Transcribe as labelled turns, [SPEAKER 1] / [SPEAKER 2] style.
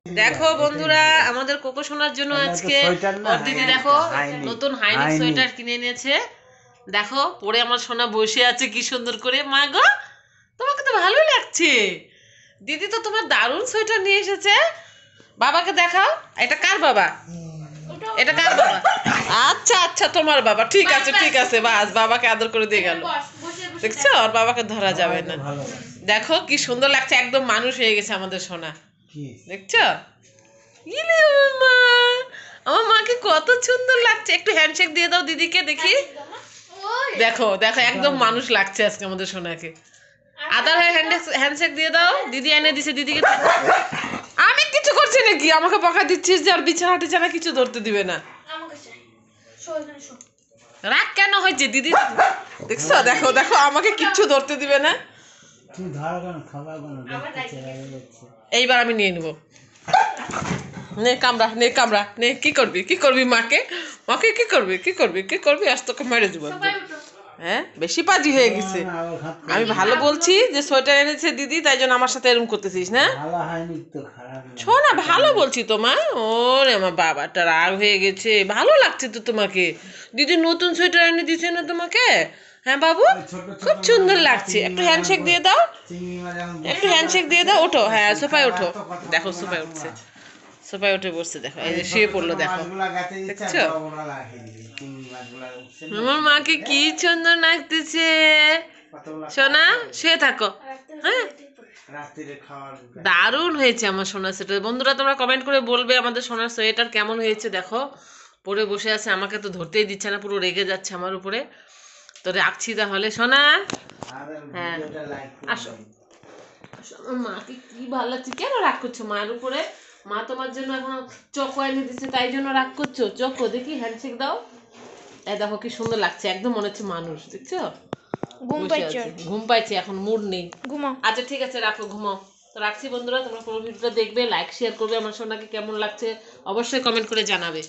[SPEAKER 1] দেখো বন্ধুরা, আমাদের কোকো সোনার জন্য আজকে ওর দিদি দেখো নতুন হাইনেক সোয়েটার কিনে এনেছে। দেখো পরে আমার সোনা বসে আছে কি সুন্দর করে। মা গো, তোমাকে তো ভালোই লাগছে। দিদি তো তোমার দারুণ সোয়েটার নিয়ে এসেছে। বাবাকে দেখাও। এটা কার বাবা? এটা কার বাবা? আচ্ছা আচ্ছা, তোমার বাবা। ঠিক আছে ঠিক আছে, বাস বাবাকে আদর করে দিয়ে গেল। দেখছো, ওর বাবাকে ধরা যাবে না। দেখো কি সুন্দর লাগছে, একদম মানুষ হয়ে গেছে আমাদের সোনা। দেখছো, ইলে আমার মা, আমার মাকে কত সুন্দর লাগছে। একটু হ্যান্ডশেক দিয়ে দাও দিদিকে দেখি। দেখো দেখো, একদম মানুষ লাগছে আজকে আমাদের সোনাকে। আদার হয়ে হ্যান্ডশেক দিয়ে দাও। দিদি এনে দিছে দিদিকে। আমি কিছু করছি নাকি? আমাকে বকা দিচ্ছিস যে আর বিছানা টিছানা কিছু ধরতে দিবে না। রাগ কেন হয়েছে দিদি? দেখছো, দেখো দেখো, আমাকে কিচ্ছু ধরতে দিবে না। এইবার আমি নিয়ে নেবো। নে কামড়া, নে কামড়া, নে। কি করবি কি করবি মাকে? মাকে কি করবি কি করবি কি করবি? আজ তোকে মেরে দেবো। হ্যাঁ, বেশি পাজি হয়ে গেছে। আমি ভালো বলছি যে সোয়েটার এনেছে দিদি, তাই জন্য আমার সাথে এরকম করতেছিস না? শোনা, ভালো বলছি তো মা। ওরে আমার বাবাটা রাগ হয়ে গেছে। ভালো লাগছে তো তোমাকে। দিদি নতুন সোয়েটার এনে দিচ্ছে না তোমাকে? হ্যাঁ বাবু, খুব সুন্দর লাগছে। একটু হ্যান্ডশেক দিয়ে দাও, একটু হ্যান্ডশেক দিয়ে দাও। ওঠো, হ্যাঁ সোফায় ওঠো। দেখো সোফায় উঠছে, সোফায় উঠে বসছে। দেখো এই যে শুয়ে পড়লো। দেখো, দেখছো আমার মাকে কি সুন্দর লাগতেছে। সোনা শুয়ে থাকো। হ্যাঁ, দারুণ হয়েছে আমার সোনার সোয়েটার। বন্ধুরা তোমরা কমেন্ট করে বলবে আমাদের সোনার সোয়েটার কেমন হয়েছে। দেখো পরে বসে আছে, আমাকে তো ধরতেই দিচ্ছে না, পুরো রেগে যাচ্ছে আমার উপরে। তো রাখছি তাহলে সোনা। হ্যাঁ আসো, আমার মাকে কি ভালো লাগছে। কেন রাগ করছো মায়ের উপরে? মা তোমার জন্য এখন চকো এনে দিচ্ছে, তাই জন্য রাগ করছো? চকো দেখি, হ্যান্ডশেক দাও। এই দেখো কি সুন্দর লাগছে, একদম মনে হচ্ছে মানুষ। দেখছো, ঘুম পাইছে, এখন মুড নেই। ঘুমাও। আচ্ছা ঠিক আছে, রাখো, ঘুমাও। তো রাখছি বন্ধুরা, তোমরা পুরো ভিডিওটা দেখবে, লাইক শেয়ার করবে। আমার সোনাকে কেমন লাগছে অবশ্যই কমেন্ট করে জানাবে।